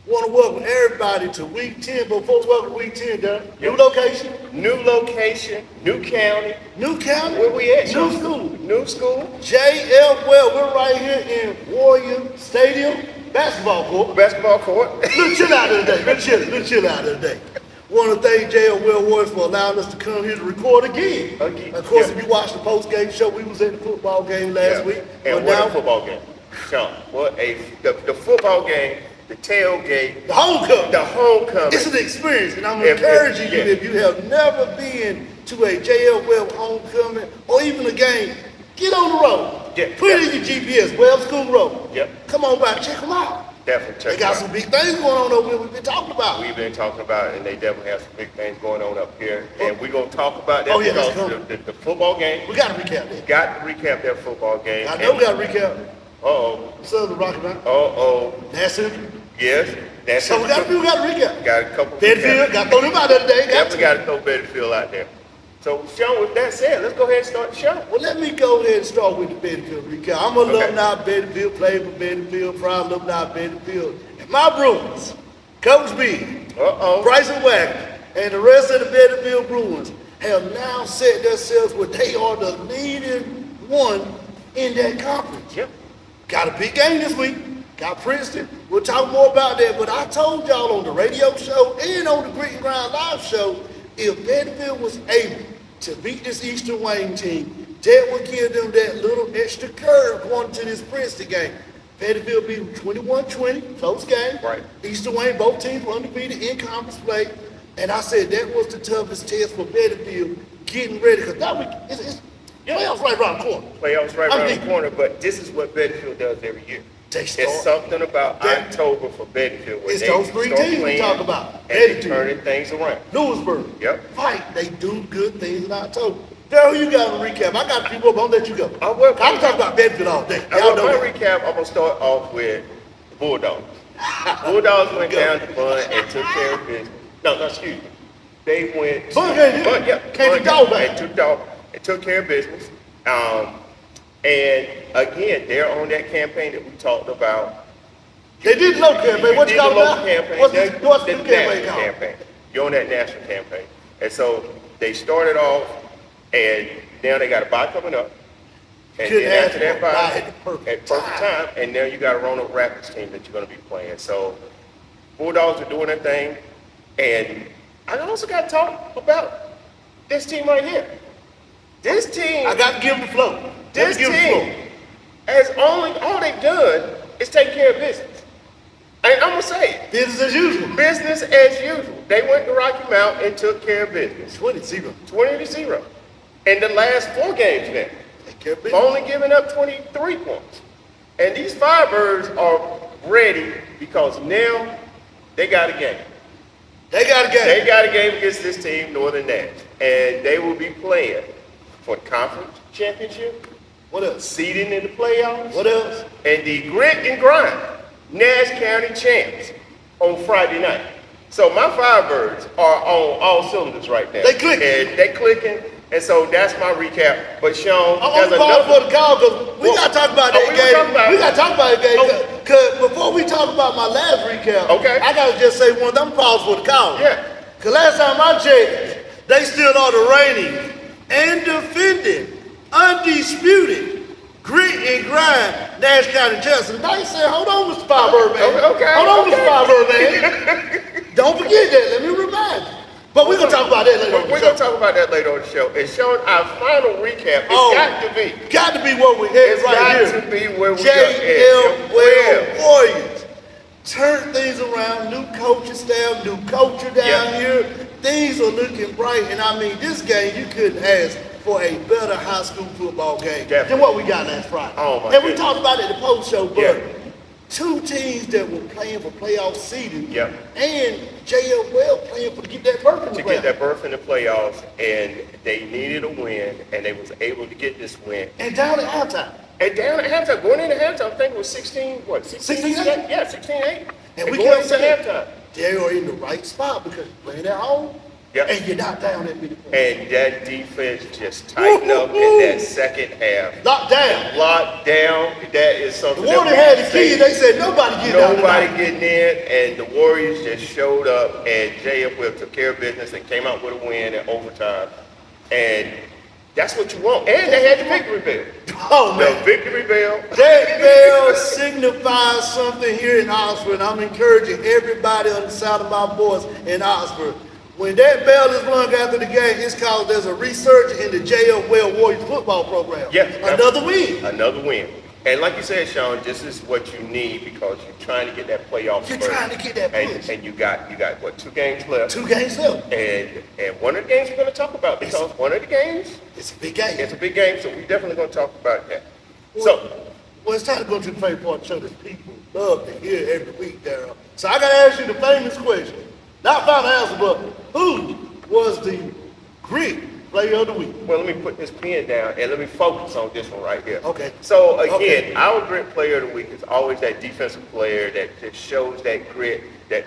Want to welcome everybody to week 10. Before we welcome week 10, Darren, Yep. new location, New location, new county. new county, Where we at? new Sean? school. New school. JF Well, we're right here in Warrior Stadium basketball court. Basketball court. Little chill out of the day. Little chill out of the day. Want to thank JF Well Warriors for allowing us to come here to record again. Of course, Yeah. if you watched the post-game show, we was at the football game last week. And But what now, a football game. Sean, the football game, the tailgate, the homecoming. the homecoming. It's an experience, and I'm If- encouraging you, yeah. if you have never been to a JF Webb homecoming or even a game, get on the road. Yeah, Put it yeah. in your GPS, Webb School Road. Yep. Come on by, check them out. Definitely check They got it some out. big things going on over here we've been talking about. We've been talking about it, and they definitely have some big things going on up here. And we're going to talk about that Oh, yeah, let's because go. the football game, We got to recap that. got to recap that football game. I know we got to recap. Uh-oh. Southern Rocky Mountain. Uh-oh. That's it. Yes. That's So we got to recap. Got a couple. Bedfield, got to throw them out there today. Got Definitely to. got to throw Bedfield out there. So, Sean, with that said, let's go ahead and start the show. Well, let me go ahead and start with the Bedfield recap. I'm an Okay. alumni of Bedfield, played for Bedfield, proud alumni of Bedfield. And my Bruins, Coach B, Uh-oh. Bryson Wagner, and the rest of the Bedfield Bruins have now set themselves where they are the leading one in that conference. Yep. Got a big game this week. Got Princeton. We'll talk more about that. But I told y'all on the radio show and on the Grit and Grind Live show, if Bedfield was able to beat this Eastern Wayne team, that would give them that little extra curve going to this Princeton game. Bedfield beat them 21-20, close game. Right. Eastern Wayne, both teams were undefeated in conference play. And I said that was the toughest test for Bedfield getting ready. Because that week, it's playoffs right around the corner. Playoffs right I around mean- the corner, but this is what Bedfield does every year. They start. It's something about That- October for Bedfield. Where It's they those three start teams we playing talk about. And they Bedfield. turning things around. Lewisburg. Yep. Fight. They do good things in October. Daryl, you got a recap. I got people up. I'm gonna let you go. I will. I'm talking about Bedford all day. I Y'all want know my that. recap. I'm gonna start off with the Bulldogs. Bulldogs went Go. down to Bun and took care of business. No, excuse me. They went. to- Bun came in. Bun, yeah, Came Bun to dog back. and took care of business. And again, they're on that campaign that we talked about. They did local campaign. What you did call the it local now? campaign. What's They're- the the new campaign national called? campaign. You're on that national campaign. And so they started off, and now they got a bye coming up. And Couldn't then ask after that for a bye bye, at the perfect at perfect time, and now you got a Roanoke Rapids team that you're going to be playing. So Bulldogs are doing their thing. And I also got to talk about this team right here. This team, I got to give them the flow. Let me this give them the flow. team, all they've done is take care of business. And I'm going to say it. Business as usual. Business as usual. They went to Rocky Mount and took care of business. 20-0. 20-0. In the last 4 games now. Take care of They've business. only given up 23 points. And these Firebirds are ready because now they got a game. They got a game. They got a game against this team, Northern Nash. And they will be playing for the conference championship, What else? seeding in the playoffs, What else? and the Grit and Grind Nash County champs on Friday night. So my Firebirds are on all cylinders right now. They clicking. And they clicking. And so that's my recap. But Sean, I'm there's calling for another. the call because we got to talk about that we game. gonna talk about it. We got to talk about that game. Oh. Because before we talk about my last recap, Okay. I got to just say one of them calls for the call. Yeah. Because last time I checked, they still are the reigning and defending, undisputed, Grit and Grind Nash County champs. And they said, hold on, Mr. Firebird, man. Okay, Hold on, okay. Mr. Firebird, man. Don't forget that. Let me remind you. But we're going to talk about that later on the We're show. going to talk about that later on the show. And Sean, our final recap, it's Oh. got to be. Got to be what we had It's right got here. to be where we JL got Well Warriors. Turn things around. New coaching staff, new culture down Yeah. here. Things are looking bright. And I mean, this game, you couldn't ask for a better high school football game Definitely. than what we got last Friday. Oh, my and we goodness. talked about it at the post show, but Yeah. 2 teams that were playing for playoff seeding. Yep. And JL Well playing for to get that berth in the To get playoffs. that berth in the playoffs, and they needed a win, and they was able to get this win. And down at halftime. And down at halftime, going into halftime, I think it was 16-8? 16-8? Yeah, 16-8. And we going kept into saying halftime. they are in the right spot because playing at home, Yep. and you're not down that many points. And that defense just tightened up in that second half. Locked down. Locked down. That is something. The Warriors had the key. They said nobody getting down. Nobody getting in, and the Warriors just showed up, and J.F. Webb took care of business and came out with a win in overtime. And that's what you want. And they had the victory bell. Oh, man. The victory bell. That bell signifies something here in Oxford. I'm encouraging everybody on the sound of my voice in Oxford. When that bell is rung after the game, it's called there's a resurgence in the J.F. Webb Warriors football program. Yeah. Another win. Another win. And like you said, Shawn, this is what you need because you're trying to get that playoff. You're trying to get that push. And you got what, 2 games left? 2 games left. And one of the games we're going to talk about because one of the games, it's a big game. It's a big game, so we're definitely going to talk about that. Well, it's time to go to the favorite part of the show that people love to hear every week, Daryl. So I got to ask you the famous question. Not final answer, but who was the Grit Player of the Week? Well, let me put this pen down and let me focus on this one right here. Okay. So again, our Grit Player of the Week is always that defensive player that shows that grit, that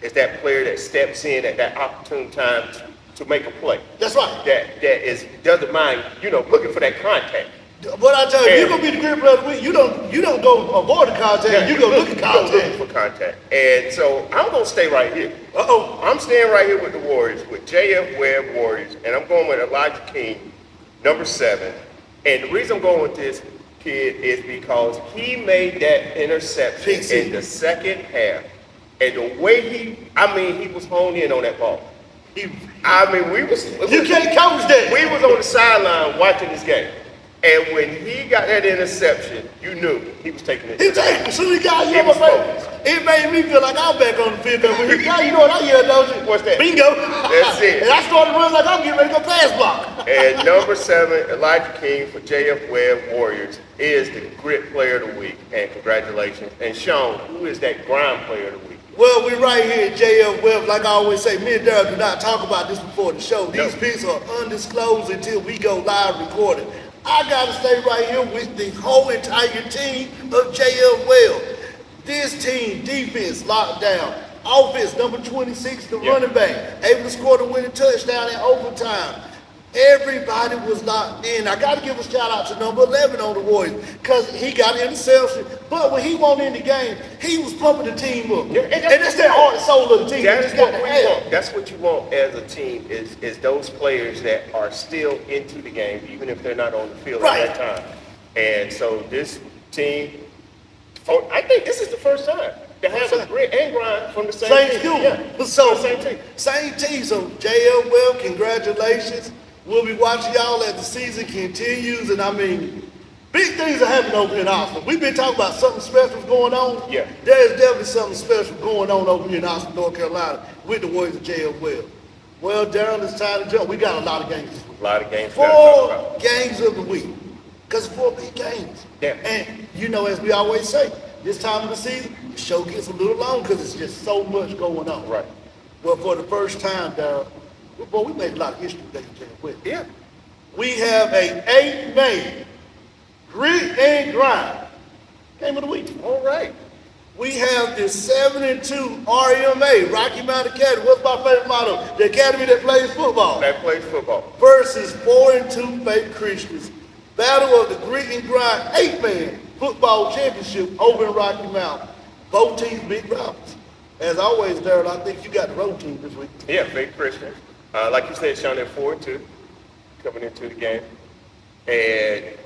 is that player that steps in at that opportune time to make a play. That's right. That doesn't mind, looking for that contact. What I tell you, you're gonna be the Grit Player of the Week. You don't go avoid the contact. Yeah, you go look at contact. You go looking for contact. And so I'm gonna stay right here. I'm staying right here with the Warriors, with J.F. Webb Warriors, and I'm going with Elijah King, number 7. And the reason I'm going with this kid is because he made that interception in the second half. And the way he was honed in on that ball. We You can't coach that. We was on the sideline watching this game. And when he got that interception, you knew he was taking it. He take it. Soon he got you He on my was face. focused. It made me feel like I'm back on the field. But when he got, you know what I yelled, don't you? What's that? Bingo. That's it. And I started running like I'm getting ready to go pass block. And number 7, Elijah King for J.F. Webb Warriors is the Grit Player of the Week. And congratulations. And Shawn, who is that Grind Player of the Week? Well, we right here at J.F. Webb. Like I always say, me and Daryl do not talk about this before the show. These picks are undisclosed until we go live recording. I got to stay right here with the whole entire team of J.F. Webb. This team, defense locked down. Offense, number 26, the running back, able to score the winning touchdown in overtime. Everybody was locked in. I got to give a shout out to number 11 on the Warriors because he got an interception. But when he won in the game, he was pumping the team up. Yeah, and that's that heart and soul of the team. That's what we want. That's what you want as a team is those players that are still into the game, even if they're not on the field at that time. And so this team, I think this is the first time to have a grit and grind from the same team. School. Yeah. So same team. Same team. So J.L. Webb, congratulations. We'll be watching y'all as the season continues. And I mean, big things are happening over here in Oxford. We've been talking about something special going on. Yeah. There's definitely something special going on over here in Oxford, North Carolina with the Warriors of J.L. Webb. Well, Daryl, it's time to jump. We got a lot of games this week. A lot of games. 4 games of the week. Because 4 big games. Yeah. And, as we always say, this time of the season, the show gets a little long because it's just so much going on. Right. Well, for the first time, Daryl, we made a lot of history today, J.L. Yeah. We have a 8-man grit and grind game of the week. All right. We have the 7-2 RMA, Rocky Mountain Academy. What's my favorite motto? The academy that plays football. That plays football. Versus 4-2 Faith Christians. Battle of the Grit and Grind 8-man football championship over in Rocky Mountain. Both teams big rivals. As always, Daryl, I think you got the road team this week. Yeah, Faith Christian. Like you said, Shawn, they're 4-2 coming into the game. And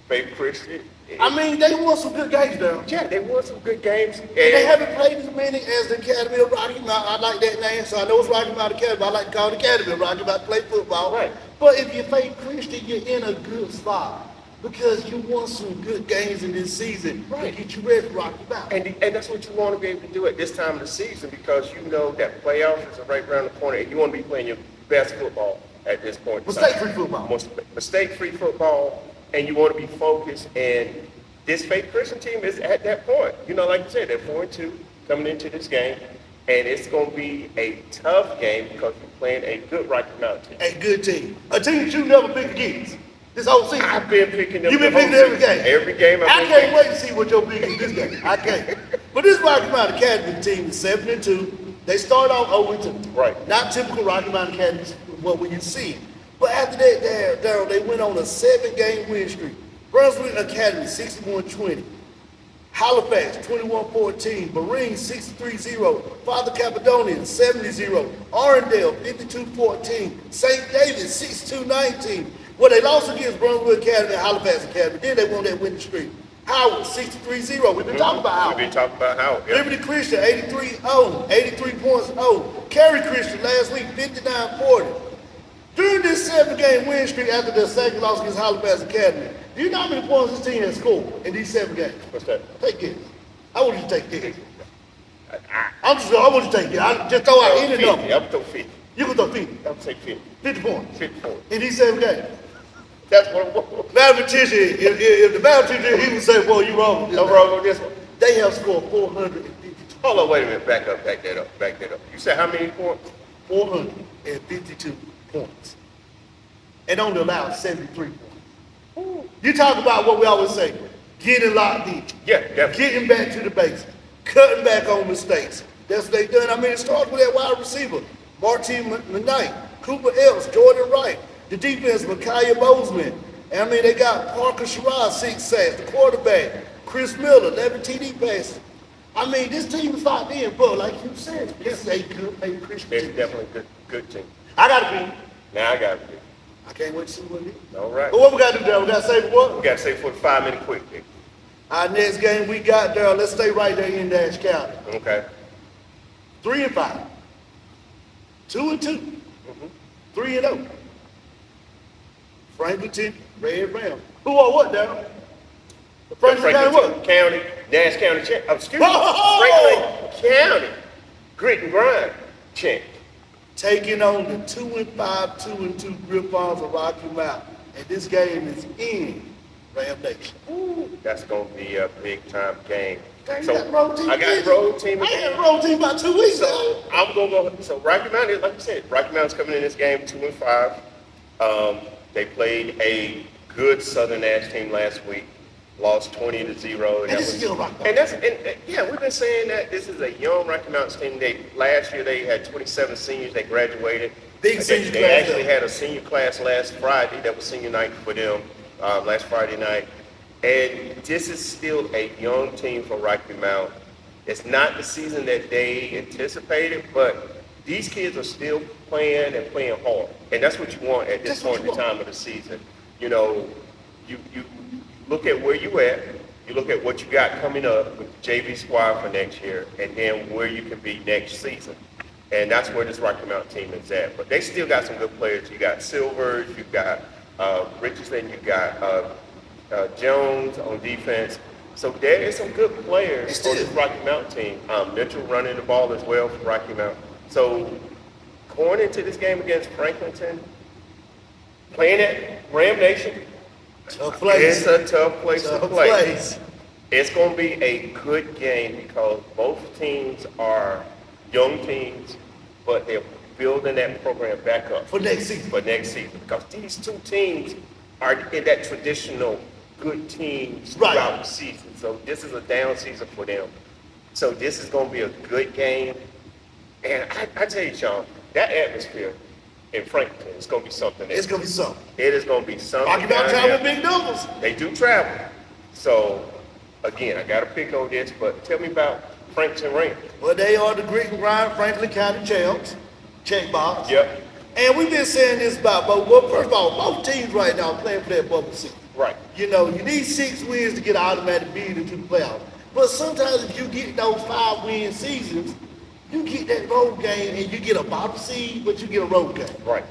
Faith Christian. I mean, they won some good games, Daryl. Yeah, they won some good games. And they haven't played as many as the Academy of Rocky Mountain. I like that name, so I know it's Rocky Mountain Academy. I like to call it Academy of Rocky Mountain to play football. Right. But if you Faith Christian, you're in a good spot because you won some good games in this season to get you ready for Rocky Mountain. And that's what you want to be able to do at this time of the season because you know that playoffs is right around the corner and you want to be playing your best football at this point. Mistake-free football. Mistake-free football, and you want to be focused. And this Faith Christian team is at that point. Like you said, they're 4-2 coming into this game. And it's going to be a tough game because you're playing a good Rocky Mountain team. A good team. A team that you never pick against. This whole season. I've been picking them. You've been picking every game. Every game I can't wait to see what your pick is this game. I can't. But this Rocky Mountain Academy team is 7-2. They started off 0-2. Right. Not typical Rocky Mountain Academy, what we see. But after that, Daryl, they went on a 7-game win streak. Brunswick Academy, 61-20. Halifax, 21-14. Marine, 63-0. Father Cappadonian, 70-0. Arendelle, 52-14. St. David, 62-19. Well, they lost against Brunswick Academy and Halifax Academy. Then they won that winning streak. Howard, 63-0. We've been talking about Howard. We've been talking about Howard. Yep. Liberty Christian, 83-0. 83 points, 0. Cary Christian, last week, 59-40. During this 7-game win streak after their second loss against Halifax Academy, do you know how many points this team has scored in these 7 games? What's that? Take guess. I want you to take guess. I want you to take guess. I just throw out any 50. number. I'm going to throw 50. You can throw 50. I'm going to say 50. 50 points. 50 points. In these 7 games. That's what I'm going. Mathematician, if the mathematician, he would say, boy, you wrong. No wrong on this one. They have scored 452. Hold on, wait a minute. Back up. Back that up. Back that up. You said how many points? 452 points. And only allowed 73 points. You talk about what we always say, getting locked in. Yeah, definitely. Getting back to the basics. Cutting back on mistakes. That's what they done. I mean, it starts with that wide receiver. Martin McKnight, Cooper Ellis, Jordan Wright. The defense, Micaiah Bozeman. And I mean, they got Parker Sherrod, 6 sacks. The quarterback, Chris Miller, 11 TD passes. I mean, this team is locked in, but like you said, this is a good Christian It's team. definitely a good team. I got to be. Now I got to be. I can't wait to see what it is. All right. But what we got to do, Daryl? We got to say what? We got to say 45-minute quick pick. Our next game we got, Daryl, let's stay right there in Nash County. Okay. 3-5. 2-2. 3-0. Franklinton, Red Ram. Who or what, Daryl? The Franklin County what? County, Nash County champ. Excuse me. Oh! Franklin County grit and grind champ. Taking on the 2-5, 2-2 Griffons of Rocky Mountain. And this game is in Ram Nation. Ooh, that's going to be a big-time game. Dang, So you got the road team I got again. the road team I again. had a road team about 2 weeks ago. So I'm going to go. So Rocky Mountain, like you said, Rocky Mountain's coming in this game 2-5. They played a good Southern Nash team last week, lost 20-0. And this is still Rocky Mountain. And that's yeah, we've been saying that this is a young Rocky Mountain team. Last year they had 27 seniors. They graduated. Big senior They class, actually though. had a senior class last Friday. That was senior night for them last Friday night. And this is still a young team for Rocky Mountain. It's not the season that they anticipated, but these kids are still playing and playing hard. And that's what you want at this That's what point you in want. time of the season. You know, you look at where you at, you look at what you got coming up with the JV squad for next year, and then where you can be next season. And that's where this Rocky Mountain team is at. But they still got some good players. You got Silvers, you got Richardson, you got Jones on defense. So there is some good players on this Rocky Mountain team. Mitchell running the ball as well for Rocky Mountain. So going into this game against Franklinton, playing at Ram Nation, Tough place. it's a tough place to Tough play. place. It's going to be a good game because both teams are young teams, but they're building that program back up For next season. because these two teams are in that traditional good teams Right. throughout the season. So this is a down season for them. So this is going to be a good game. And I tell you, Sean, that atmosphere in Franklinton is going to be something else. It's going to be something. It is going to be something. Rocky Mountain down traveling there. big numbers. They do travel. So, again, I got to pick on this, but tell me about Franklinton Rangers. Well, they are the Grit and Grind Franklin County champs. Check box. Yep. And we've been saying this about both. Well, first of all, both teams right now are playing for that bubble season. Right. You know, you need 6 wins to get an automatic bid into the playoffs. But sometimes if you get those 5-win seasons, you get that road game and you get a bottom seed, but you get a road game. Right.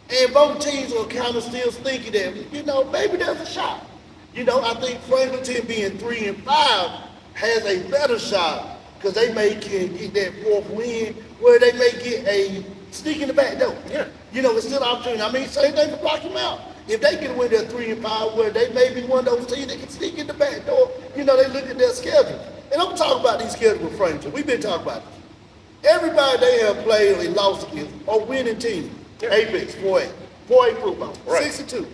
And both teams are kind of still thinking that, you know, maybe there's a shot. You know, I think Franklinton being 3-5 has a better shot because they may can get that 4th win where they may get a sneak in the back door. Yeah. You know, it's still an opportunity. I mean, same thing for Rocky Mountain. If they can win their 3-5 where they may be one of those teams that can sneak in the back door, you know, they look at their schedule. And I'm talking about these schedules with Franklinton. We've been talking about this. Everybody they have played and lost against are winning teams. Yeah. Apex, 4A. 4A football. Right. 62.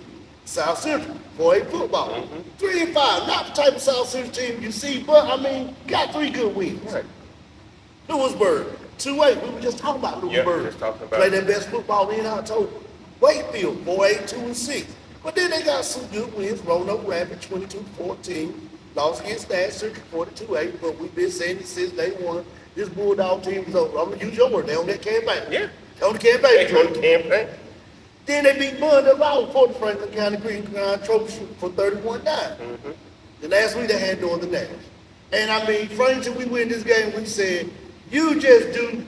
South Central, 4A football. 3-5. Not the type of South Central team you see, but I mean, got 3 good wins. Right. Lewisburg, 2-8. We were just talking about Yeah, Lewisburg. just talking about Play it. their best football in October. Wakefield, 4-8, 2-6. But then they got some good wins. Roanoke Rapids, 22-14. Lost against Nash, 42-8. But we've been saying it since day one. This Bulldog team is over. I'm going to use your word. They on that campaign. Yeah. They on the campaign. They on the campaign. Then they beat Bund out for the Franklin County Green Ground Trophy for 31-9. The last week they had Northern Nash. And I mean, frankly, we win this game, we said, you just do,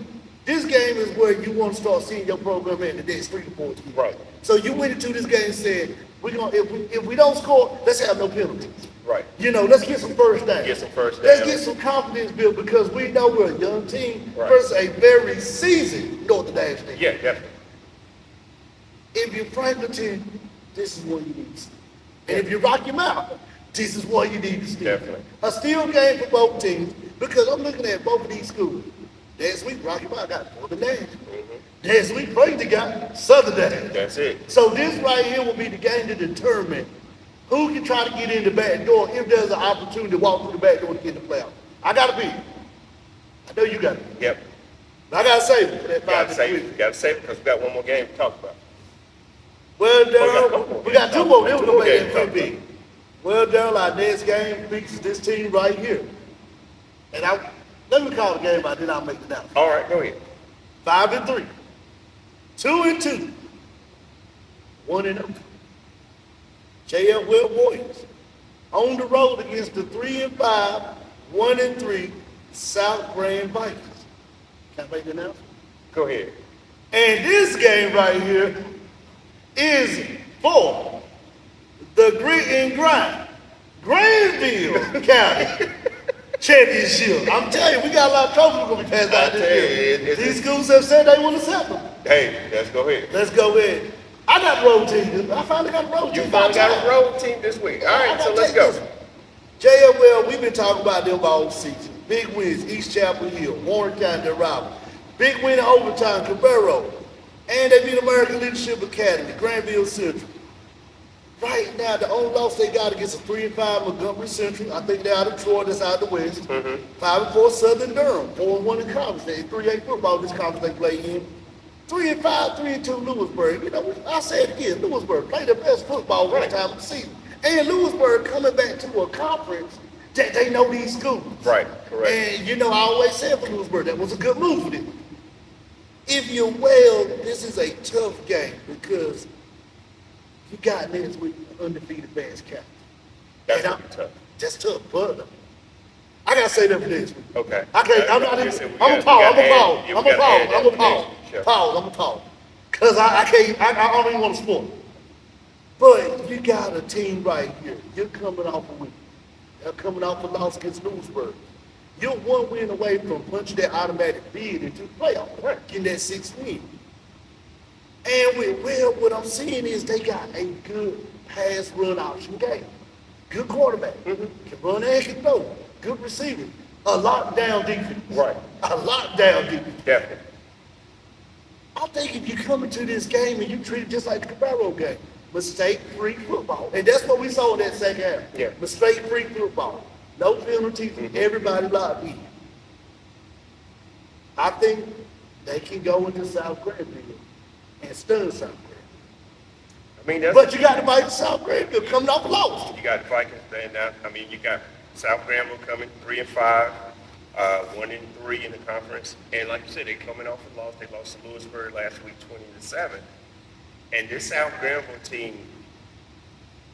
this game is where you want to start seeing your program in the next 3 to 4 years. Right. So you went into this game and said, if we don't score, let's have no penalties. Right. You know, let's get some first down. Get some first Let's down. get some confidence built because we know we're a young team Right. versus a very seasoned Northern Nash team. Yeah, definitely. If you're Franklinton, this is what you need to see. And if you Rocky Mountain, this is what you need to see. Definitely. A steal game for both teams because I'm looking at both of these schools. Next week, Rocky Mountain got Northern Nash. Next week, Franklinton got Southern Nash. That's it. So this right here will be the game to determine who can try to get in the back door if there's an opportunity to walk through the back door to get in the playoff. I got to be. I know you got to be. Yep. I got to save it for that Got 5 to save week. it. Got to save it because we got one more game to talk about. Well, we got a Daryl, couple more we got 2 games. more. Then we're Two going more to games make to that talk big. Well, Daryl, our next game features this team right here. And let me call the game out, then I'll make the announcement. All right, go ahead. 5-3, 2-2, 1-0. JF Webb Warriors on the road against the 3-5, 1-3 South Grand Vikings. Can I make the announcement? Go ahead. And this game right here is for the Grit and Grind Granville County Championship. I'm telling you, we got a lot of trophies we're going to be passing out I tell this you, year. it- These schools have said they want to accept them. Hey, let's go ahead. Let's go ahead. I got a road team. I finally got a road team. You finally got a road team this week. All right, so let's go. JFL, we've been talking about them all season. Big wins, East Chapel Hill, Warren County, their rival. Big win in overtime, Cabero. And they beat American Leadership Academy, Granville Central. Right now, the only loss they got against a 3-5 Montgomery Central. I think they're out of Troy, that's out of the West. 5-4 Southern Durham, 4-1 in conference. They 3-8 football this conference they play in. 3-5, 3-2 Lewisburg. You know, I say it again, Lewisburg play their best football one time of the season. And Lewisburg coming back to a conference that they know these schools. Right, correct. And you know, I always said for Lewisburg, that was a good move for them. If you're well, this is a tough game because you got next week undefeated Bass County. That's And gonna be tough. That's tough, but I gotta say that for this week. Okay. I can't. I'm not. Like I I'm said, we gonna got- pause. we I'm gotta gonna add- yeah, pause. we I'm gonna gotta add pause. that I'm gonna to pause. this. Sure. Pause. I'm gonna pause. Cause I can't. I don't even want to spoil it. But you got a team right here. You're coming off a win. They're coming off a loss against Lewisburg. You're 1 win away from punching that automatic bid into the playoff. Right. Getting that 6th win. And what I'm seeing is they got a good pass run option game. Good quarterback. Can run and can throw. Good receiver. A lockdown defense. Right. A lockdown defense. Definitely. I think if you come into this game and you treat it just like the Cabero game, mistake-free football. And that's what we saw in that second half. Yeah. Mistake-free football. No penalties, everybody locked in. I think they can go into South Granville and stun South Granville. I mean, that's But you got to fight South Granville coming off a loss. you got Vikings there now. I mean, you got South Granville coming 3-5, 1-3 in the conference, and like you said, they coming off a loss. They lost to Lewisburg last week, 20-7. And this South Granville team,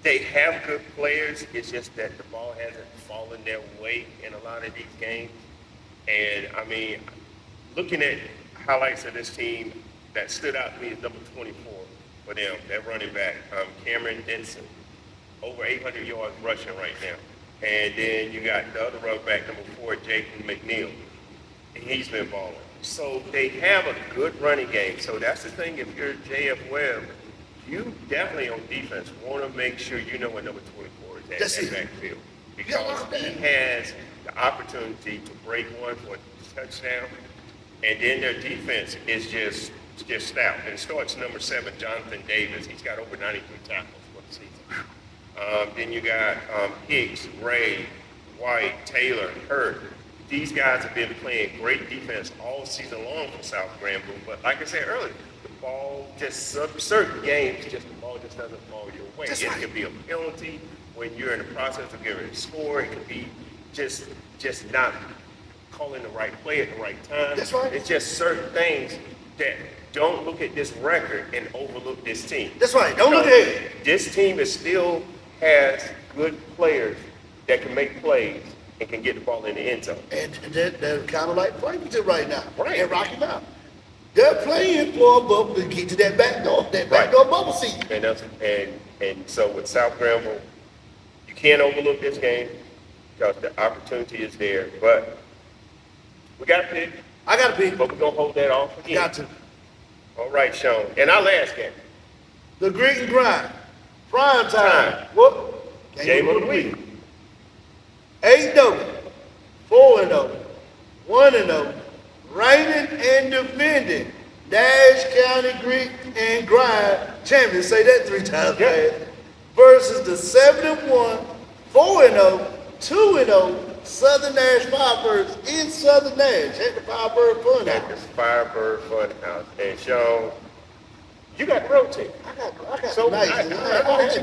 they have good players. It's just that the ball hasn't fallen their way in a lot of these games. And I mean, looking at highlights of this team, that stood out to me is number 24 for them, that running back, Cameron Denson, over 800 yards rushing right now. And then you got the other running back, number 4, Jacob McNeil. And he's been balling. So they have a good running game. So that's the thing, if you're JF Webb, you definitely on defense want to make sure you know what number 24 is That's at it. that backfield. Because he has the opportunity to break one for a touchdown. And then their defense is just stout. And it starts number 7, Jonathan Davis. He's got over 93 tackles for the season. Then you got Hicks, Ray, White, Taylor, Hurt, these guys have been playing great defense all season long for South Granville. But like I said earlier, the ball just certain games, just the ball just doesn't fall your way. That's It right. could be a penalty when you're in the process of getting a score. It could be just not calling the right play at the right time. That's right. It's just certain things that don't look at this record and overlook this team. That's right. Don't look at it. This team is still has good players that can make plays and can get the ball in the end zone. And they're kind of like Frankfurton right now. Right. And Rocky Mountain. They're playing for a bubble to get to that back door bubble seat. And that's and so with South Granville, you can't overlook this game because the opportunity is there. But we got to pick, I got to pick. but we're gonna hold that off again. Got to. All right, Sean. And our last game, The grit and grind. Prime time. Time. What? game of the week. 8-0, 4-0, 1-0, reigning and defending Nash County Grit and Grind champions. Say that 3 times Yeah. fast. Versus the 7-1, 4-0, 2-0 Southern Nash Firebirds in Southern Nash at the Firebird Fun At House. the Firebird Funhouse. And Sean, you got the road team. I got So nice. I'll let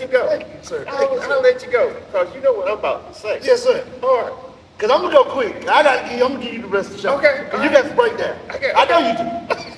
you go. Thank you, sir. Thank you, sir. I'll let you go because you know what I'm about to say. Yes, sir. All right. Cause I'm gonna go quick. I'm gonna give you the rest of the show. Okay, Cause all you got to break down. Okay, I know you do.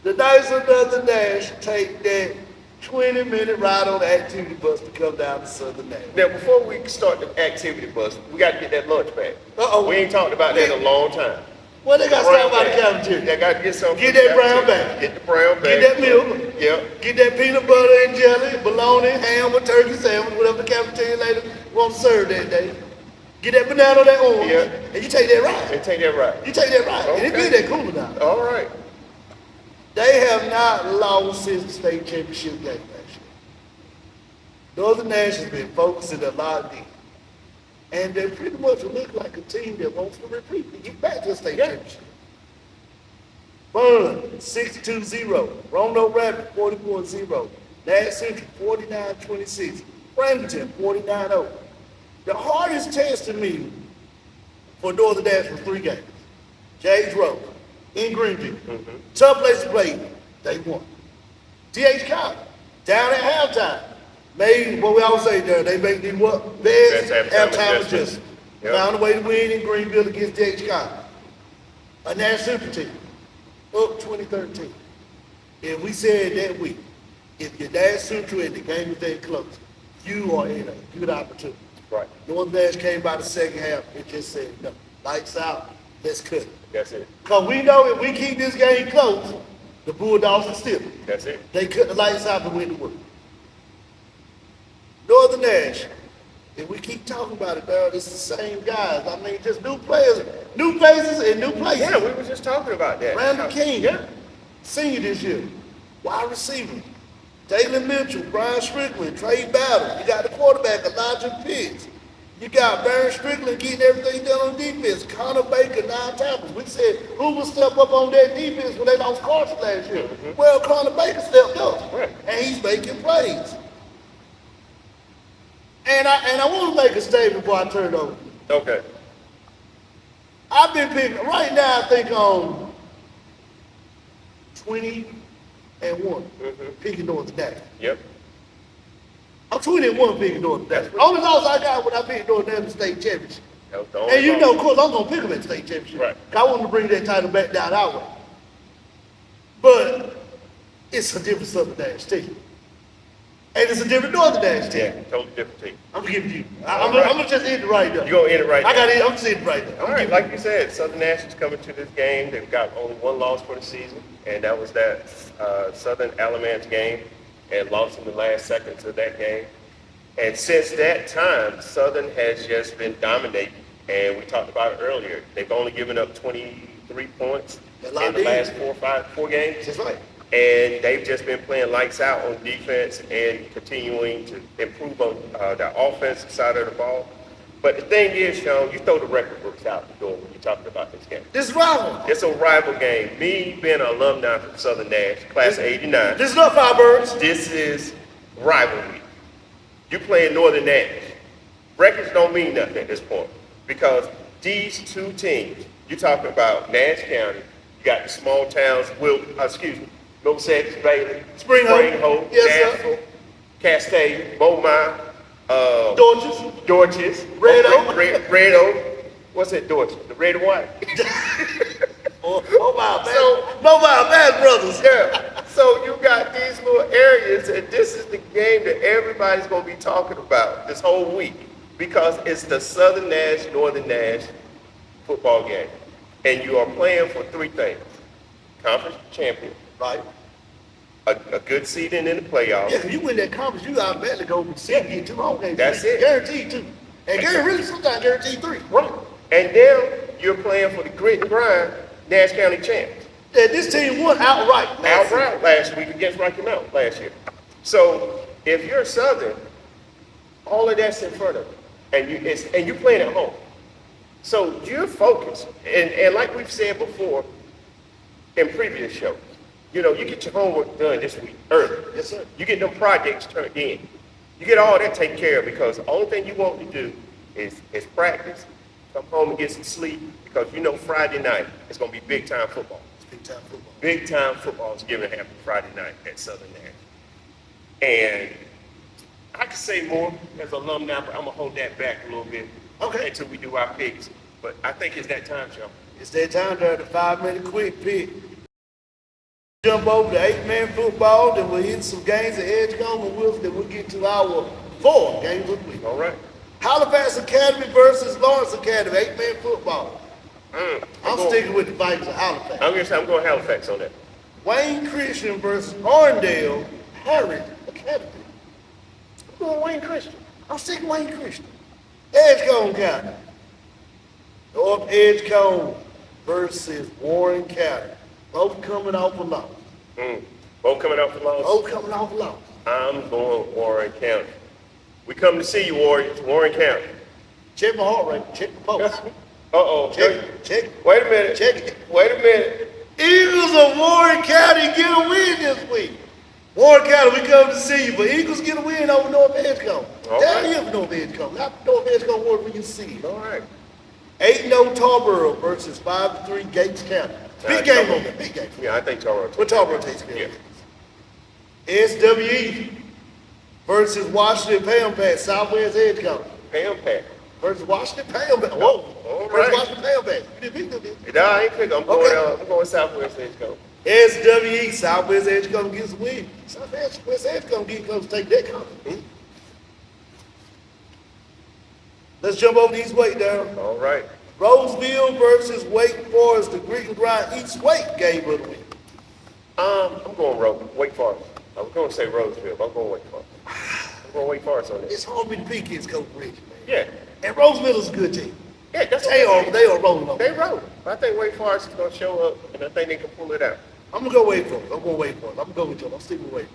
The Knights of Southern Nash take that 20-minute ride on the activity bus to come down to Southern Nash. Now, before we start the activity bus, we got to get that lunch back. Uh-oh. We ain't talked about that in a long time. Well, they got to stop by the Brown bag. cafeteria. They got to get something. Get from the that brown cafeteria. bag. Get the brown bag. Get that milk. Yep. Get that peanut butter and jelly, bologna, ham, or turkey sandwich, whatever the cafeteria lady wants to serve that day. Get that banana, that orange, Yeah. and you take that ride. And take that right. You take that ride, and it Okay. be that cooler down. All right. They have not lost since the state championship game last year. Northern Nash has been focusing a lot deep. And they pretty much look like a team that wants to repeat and get back to the state championship. Burn, 62-0. Roanoke Rapids, 44-0. Nash Central, 49-26. Frankfurton, 49-0. The hardest test to me for Northern Nash was 3 games. James Road, in Greenville. Tough place to play. They won. T.H. County, down at halftime. Made what we always say there, they make the what? Best Best halftime halftime adjustment. adjustment. Yep. Found a way to win in Greenville against T.H. County. A Nash Central team, up 2013. And we said that week, if you're Nash Central and the game is that close, you are in a good opportunity. Right. Northern Nash came by the second half and just said, no, lights out, let's cut it. That's it. Because we know if we keep this game close, the Bulldogs are still. That's it. They cut the lights out to win the work. Northern Nash, if we keep talking about it, dog, it's the same guys. I mean, just new players, new faces and new places. Yeah, we were just talking about that. Randall King, Yeah. senior this year. Wide receiver. Dalen Mitchell, Brian Strickland, Trey Battle. You got the quarterback, Elijah Pitts. You got Baron Strickland getting everything done on defense. Connor Baker, 9 tackles. We said, who will step up on that defense when they lost Carson last year? Well, Connor Baker stepped up. Right. And he's making plays. And I want to make a statement before I turn it over. Okay. I've been picking, right now I think on 20-1, picking Northern Nash. Yep. I'm 21 picking Northern Nash. Only loss I got when I picked Northern Nash in the state championship. That was the only And you loss. know, of course, I'm going to pick them at the state championship. Right. 'Cause I want to bring that title back down our way. But it's a different Southern Nash team. And it's a different Northern Nash team. Yeah, totally different team. I'm giving you. All I'm right. going to just end it right there. You gonna end it right I got there. it. I'm just ending it right there. All right, like you said, Southern Nash is coming to this game. They've got only 1 loss for the season, and that was that Southern Alamance game, and lost in the last seconds of that game. And since that time, Southern has just been dominating, and we talked about it earlier. They've only given up 23 points A lot in the did. last 4 games. That's right. And they've just been playing lights out on defense and continuing to improve on the offensive side of the ball. But the thing is, Sean, you throw the record books out the door when you're talking about this game. This is rival. It's a rival game. Me being an alumni from Southern Nash, class of 89, This is not Firebirds. this is rivalry. You playing Northern Nash. Records don't mean nothing at this point because these two teams, you're talking about Nash County, you got the small towns, Middlesex, Bailey, Spring Hope. Yes, sir. Nashville, Cascade, Beaumont, Dorches. Red Oak. What's that Dorches? The red and white? Mobile Bad Brothers. Yeah. So you got these little areas, and this is the game that everybody's going to be talking about this whole week because it's the Southern Nash, Northern Nash football game. And you are playing for three things. Conference champion. Right. A good seeding in the playoffs. Yeah, if you win that conference, you automatically go and get 2 home games. That's it. Guaranteed 2. And sometimes guaranteed 3. Right. And now you're playing for the grit and grind Nash County champs. Yeah, this team won outright last week against Rocky Mount last year. So if you're Southern, all of that's in front of you, and you're playing at home. So you're focused, and like we've said before in previous shows, you get your homework done this week early. Yes, sir. You get them projects turned in. You get all that taken care of because the only thing you want to do is practice, come home and get some sleep because Friday night is going to be big time football. Big time football. Big time football is going to happen Friday night at Southern Nash. And I could say more as an alumni, but I'm going to hold that back a little bit until we do our picks. But I think it's that time, Sean. It's that time during the 5-minute quick pick. Jump over to 8-man football, then we'll hit some games at Edgecombe and Wilson, then we'll get to our 4 games of the week. All right. Halifax Academy versus Lawrence Academy, 8-man football. I'm sticking with the Vikings of Halifax. I'm going Halifax on that. Wayne Christian versus Arndale Harriet Academy. I'm going Wayne Christian. I'm sticking Wayne Christian. Edgecombe County. North Edgecombe versus Warren County. Both coming off a loss. Both coming off a loss? Both coming off a loss. I'm going Warren County. We come to see you, Warriors. Warren County. Check my heart rate. Check the pulse. Uh-oh. Check it. Wait a minute. Check it. Wait a minute. Eagles of Warren County get a win this week. Warren County, we come to see you, but Eagles get a win over North Edgecombe. Down here for North Edgecombe. Not North Edgecombe Warren, we can see it. All right. 8-0 Tarboro versus 5-3 Gates County. Big game on that. Big game. Yeah, I think Tarboro. What Tarboro takes care of it. SWE versus Washington Pam-Pat, Southwest Edgecombe. Pam-Pat. Versus Washington Pam-Pat. Whoa. All right. Versus Washington Pam-Pat. You didn't pick this. No, I ain't pick. I'm going Southwest Edgecombe. SWE, Southwest Edgecombe gets a win. Southwest Edgecombe gets close to take that conference. Let's jump over the East Wake down. All right. Roseville versus Wake Forest, the Grit and Grind East Wake game of the week. I'm going Wake Forest. I was going to say Roseville, but I'm going Wake Forest. I'm going Wake Forest on this. It's home in the Peakins, Coach Rich, man. Yeah. And Roseville is a good team. Yeah, that's they are rolling on. They roll. I think Wake Forest is going to show up, and I think they can pull it out. I'm going to go Wake Forest. I'm going Wake Forest. I'm going to go with you. I'm sticking with Wake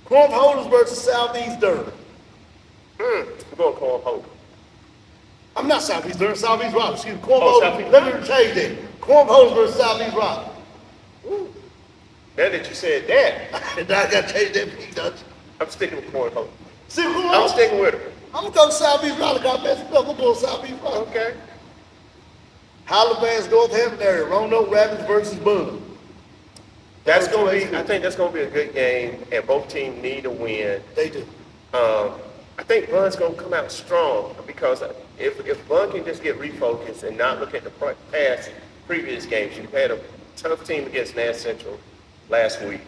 Forest. Corn Holders versus Southeast Durham. I'm going Corn Holders. I'm not Southeast Durham, Southeast Rock. Excuse me. Corn Holders. Southeast. Let me change that. Corn Holders versus Southeast Rock. Now that you said that, and I got to change that pick, don't you? I'm sticking with Corn Holders. I'm sticking with them. I'm going to go Southeast Rock. I got messed up. I'm going Southeast Rock. Okay. Halifax, Northampton area. Roanoke Rapids versus Boone. That's going to be, I think that's going to be a good game, and both teams need a win. They do. I think Bun's going to come out strong because if Bun can just get refocused and not look at the past previous games, you had a tough team against Nash Central last week.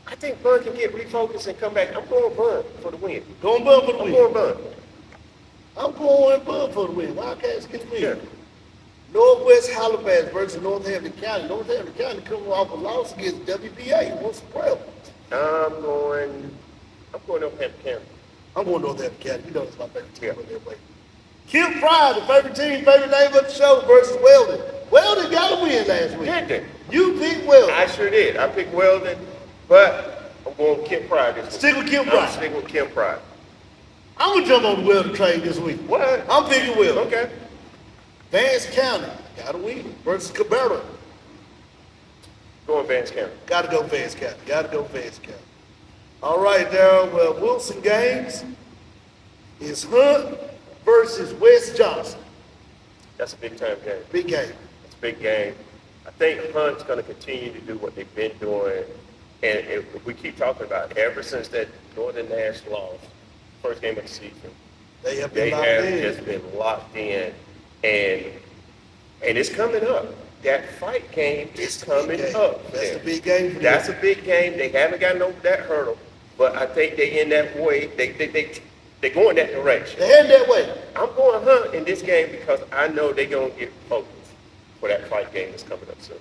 I think Bun can get refocused and come back. I'm going Bun for the win. Going Bun for the win? I'm going Bun. I'm going Bun for the win. Wildcats get the win. Yeah. Northwest Halifax versus Northampton County. Northampton County coming off a loss against WBA. What's the problem? I'm going Northampton County. I'm going Northampton County. You know it's my favorite team on that way. Kip Pride, the favorite team, favorite name of the show versus Weldon. Weldon got a win last week. Did they? You picked Weldon. I sure did. I picked Weldon, but I'm going Kip Pride this week. Stick with Kip Pride. I'm sticking with Kip Pride. I'm going to jump on the Weldon train this week. What? I'm picking Weldon. Okay. Vance County, got a win versus Cabrera. Going Vance County. Got to go Vance County. Got to go Vance County. All right, Darryl. Well, Wilson games is Hunt versus West Johnson. That's a big time game. Big game. It's a big game. I think Hunt's going to continue to do what they've been doing. And if we keep talking about it, ever since that Northern Nash lost, first game of the season, They have they been locked have in. just been locked in. And it's coming up. That fight game is coming up. That's the big game. For That's them. a big game. They haven't gotten over that hurdle, but I think they in that way. They going that direction. They heading that way. I'm going Hunt in this game because I know they're gonna get focused for that fight game that's coming up soon.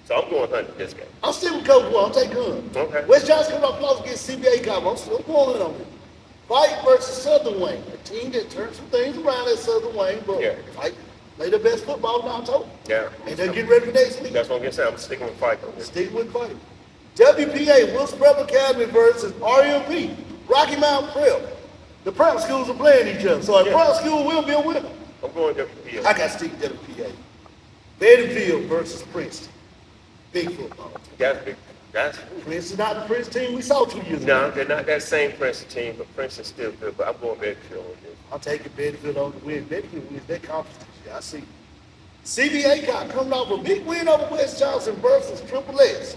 So I'm going Hunt in this game. I'm still with Coach Boy. I'm taking Hunt. Okay. West Johnson coming up close against CBA Cowboys. I'm still going on it. Fight versus Southern Wayne, a team that turned some things around at Southern Wayne, but Yeah. Fight play the best football in October. Yeah. And they're getting ready for next week. That's what I'm gonna say. I'm sticking with fight on this. Stick with fight. WPA, Wilson Prep Academy versus RMP, Rocky Mountain Prep. The prep schools are playing each other, so a Yeah. prep school will be a winner. I'm going WPA. I got to stick with WPA. Bentonville versus Princeton. Big football. That's big. That's Princeton not the Princeton team we saw 2 years ago. no, they're not that same Princeton team, but Princeton's still good. But I'm going Bedfield on this. I'm taking Bentonville on the win. Bentonville wins that conference this year. I see. CBA got coming off a big win over West Johnson versus Triple S.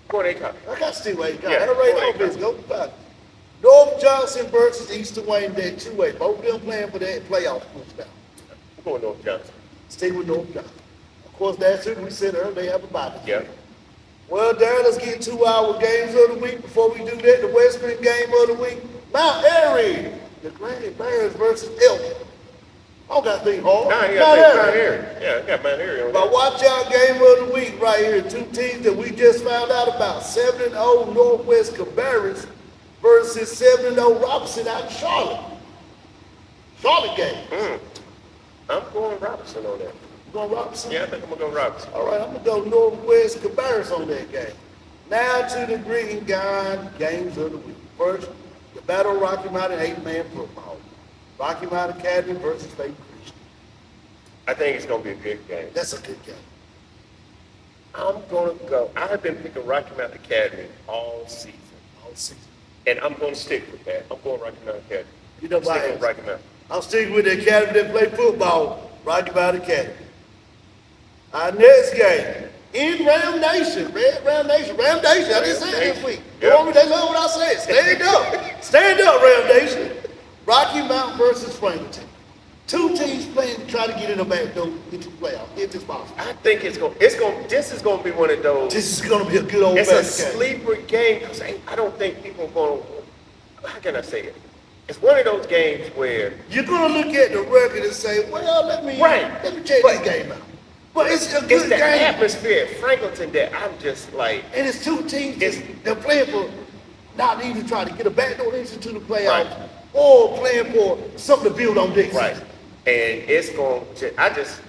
Going A-Cop. I got to stick with A-Cop. Yeah, That'll raise go offense. Go back. North Johnson versus Eastern Wayne, that two-way. Both of them playing for that playoff push now. I'm going North Johnson. Stay with North Johnson. Of course, that's it. We said earlier they have a bye. Yeah. Well, Darren, let's get to our games of the week. Before we do that, the Western game of the week. Mount Airy, the Granite Bears versus Elton. I don't got to think hard. Nah, you Mount got Mount Airy. Airy. Yeah, I got Mount Airy on But there. watch out game of the week right here. Two teams that we just found out about. 7-0 Northwest Cabarrus versus 7-0 Robinson out of Charlotte. Charlotte game. I'm going Robinson on that. You going Robinson? Yeah, I think I'm going to go Robinson. All right, I'm going to go Northwest Cabarrus on that game. Now to the Green and Gone games of the week. First, the Battle of Rocky Mountain 8-man football. Rocky Mountain Academy versus Faith Christian. I think it's going to be a good game. That's a good game. I'm going to go. I have been picking Rocky Mountain Academy all season. All season. And I'm going to stick with that. I'm going Rocky Mountain Academy. You know I'm sticking why? with Rocky Mountain. I'm sticking with the academy that play football, Rocky Mountain Academy. Our next game, in Ram Nation, Ram Nation, I didn't say it this week. Yep. Normally they love what I said. Stand up, Ram Nation. Rocky Mountain versus Franklinton. Two teams playing to try to get in the back door into the playoff, if it's possible. I think this is going to be one of those. This is going to be a good old It's a fashioned game. sleeper game because I don't think people are going to, how can I say it? It's one of those games where, You're going to look at the record and say, well, let me check this game out. But it's a it's good the game. atmosphere at Franklinton that I'm just like, And it's two teams they're playing for not even trying to get a backdoor into the playoffs Right. or playing for something to build on this. right. And it's going to, I just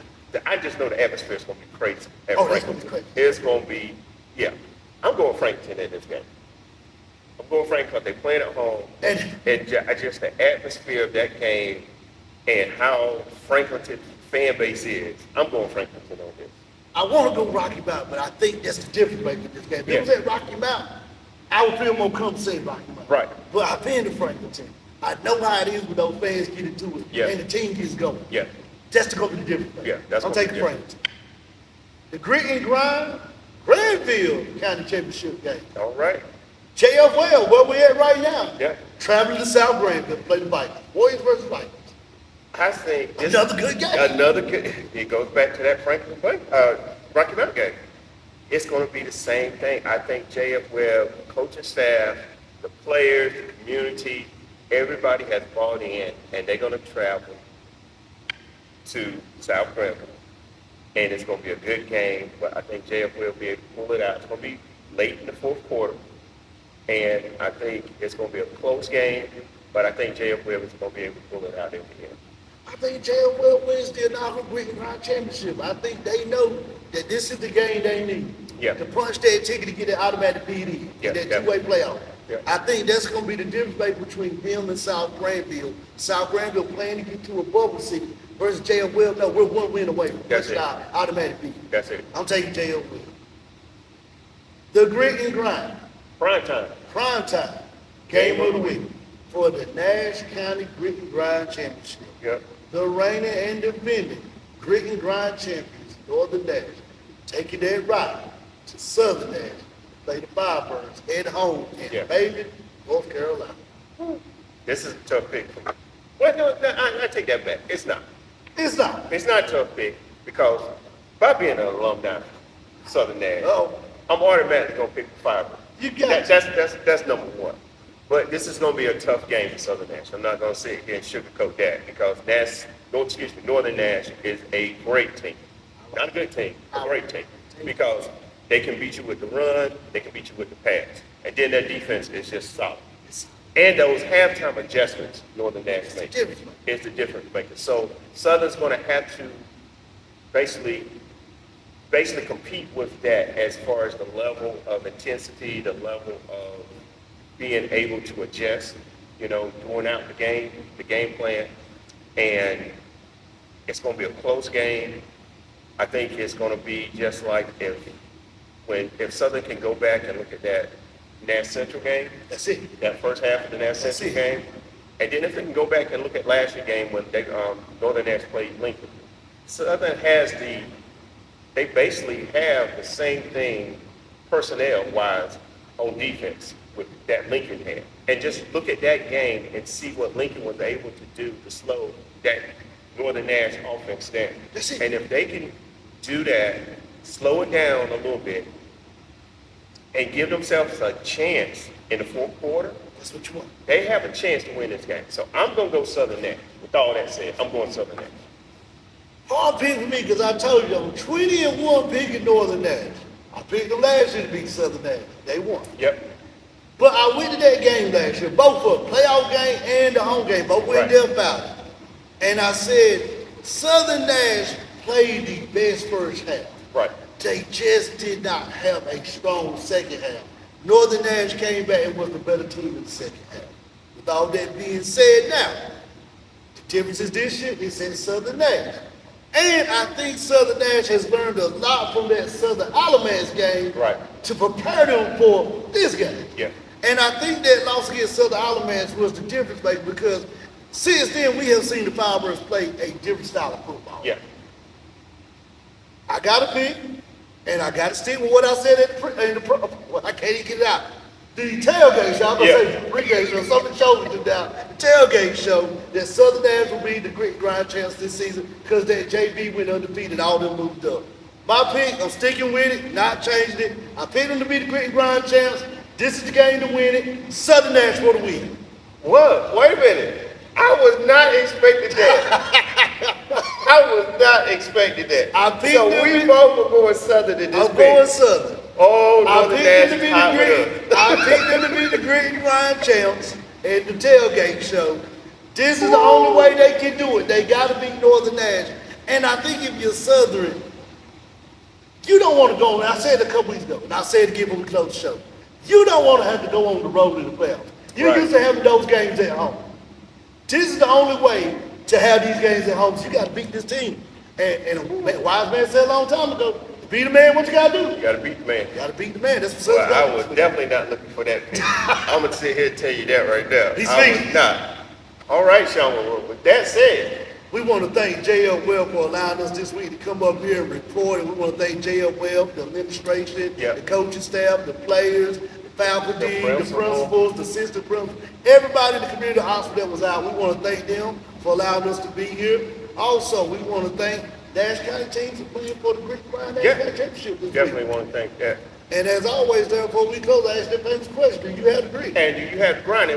know the atmosphere is going to be crazy at Oh, that's Franklinton. gonna be crazy. It's going to be, yeah. I'm going Franklinton in this game. I'm going Franklinton because they're playing at home. And Just the atmosphere of that game and how Franklinton fan base is. I'm going Franklinton on this. I want to go Rocky Mountain, but I think that's the difference making this game. If it was Yeah. at Rocky Mountain, I would feel more comfortable saying Rocky Mountain. Right. But I've been to Franklinton. I know how it is when those fans get into it Yeah. and the team gets going. Yeah. That's going to be the difference. Yeah, that's I'm gonna be taking different. Franklinton. The Grit and Grind, Granville County Championship game. All right. JFL, where we at right now? Yeah. Traveling to South Granville to play the Vikings. Warriors versus Vikings. I think this Another good game. Another good. It goes back to that Rocky Mountain game. It's going to be the same thing. I think JF Webb, coaching staff, the players, the community, everybody has bought in, and they're going to travel to South Granville. And it's going to be a good game, but I think JF will be able to pull it out. It's going to be late in the fourth quarter, and I think it's going to be a close game, but I think JF Webb is going to be able to pull it out in the end. I think JFL wins the inaugural Grit and Grind Championship. I think they know that this is the game they need. Yeah. To punch that ticket to get that automatic bid in. Yeah, That definitely. two-way playoff. Yeah. I think that's going to be the difference maker between them and South Granville. South Granville playing to get to a bubble seat versus JFL. No, we're one win away from That's punching it. our automatic bid. That's it. I'm taking JFL. The Grit and Grind. Prime time. Prime time. Game of the week for the Nash County Grit and Grind Championship. Yep. the reigning and defending grit and grind champions, Northern Nash, taking that ride to Southern Nash to play the Firebirds at home in Haven, North Carolina. This is a tough pick for me. Well, no, I take that back. It's not. It's not. It's not a tough pick because by being an alumni of Southern Nash, I'm automatically going to pick the Firebirds. You got That's number one. But this is going to be a tough game for Southern Nash. I'm not going to sit here and sugarcoat that because Northern Nash is a great team. Not a good team, a great team. Because they can beat you with the run, they can beat you with the pass. And then their defense is just solid. And those halftime adjustments Northern Nash makes is the difference maker. So Southern's going to have to basically compete with that as far as the level of intensity, the level of being able to adjust, during out the game plan. And it's going to be a close game. I think it's going to be just like if Southern can go back and look at that Nash Central game. That's it. That first half of the Nash Central game. And then if they can go back and look at last year's game when Northern Nash played Lincoln. Southern they basically have the same thing personnel-wise on defense with that Lincoln had. And just look at that game and see what Lincoln was able to do to slow that Northern Nash offense down. And if they can do that, slow it down a little bit, and give themselves a chance in the fourth quarter, that's what you want. They have a chance to win this game. So I'm going to go Southern Nash. With all that said, I'm going Southern Nash. Hard pick for me because I told you I'm 20-1 picking Northern Nash. I picked them last year to beat Southern Nash. They won. Yep. But I went to that game last year, both of them, playoff game and the home game, both went there about it. And I said, Southern Nash played the best first half. Right. They just did not have a strong second half. Northern Nash came back and was the better team in the second half. With all that being said now, the difference is this year is in Southern Nash. And I think Southern Nash has learned a lot from that Southern Alamance game to prepare them for this game. Yeah. And I think that loss against Southern Alamance was the difference maker because since then we have seen the Firebirds play a different style of football. Yeah. I got to pick, and I got to stick with what I said I can't even get it out. The tailgate show, I'm going to say the pregame show, something showed me down. The tailgate show that Southern Nash will be the grit and grind champs this season because that JV went undefeated, all them moved up. My pick, I'm sticking with it, not changing it. I picked them to be the grit and grind champs. This is the game to win it. Southern Nash for the win. What? Wait a minute. I was not expecting that. I was not expecting that. So we both are going Southern in this I'm going Southern. Oh, Northern Nash is hot with us. I picked them to be the grit and grind champs at the tailgate show. This is the only way they can do it. They got to beat Northern Nash. And I think if you're Southern, you don't want to go on. I said it a couple weeks ago, and I said it again when we close the show. You don't want to have to go on the road in the playoffs. You're used to having those games at home. This is the only way to have these games at home. So you got to beat this team. And a wise man said a long time ago, to beat a man, what you got to do? You got to beat the man. You got to beat the man. That's what Southern I was definitely not looking for that pick. I'm going to sit here and tell you that right now. I was not. All right, Shawn. With that said, we want to thank J.L. Webb for allowing us this week to come up here and report. And we want to thank J.L. Webb, the administration, the coaching staff, the players, the faculty, the principals, the assistant principals, everybody in the community hospital that was out. We want to thank them for allowing us to be here. Also, we want to thank Nash County teams for playing for the Greek Grind Nash County Championship this definitely week. Want to thank that. And as always, therefore, we close, I ask that famous question. Do you have the Greek? And do you have the grind?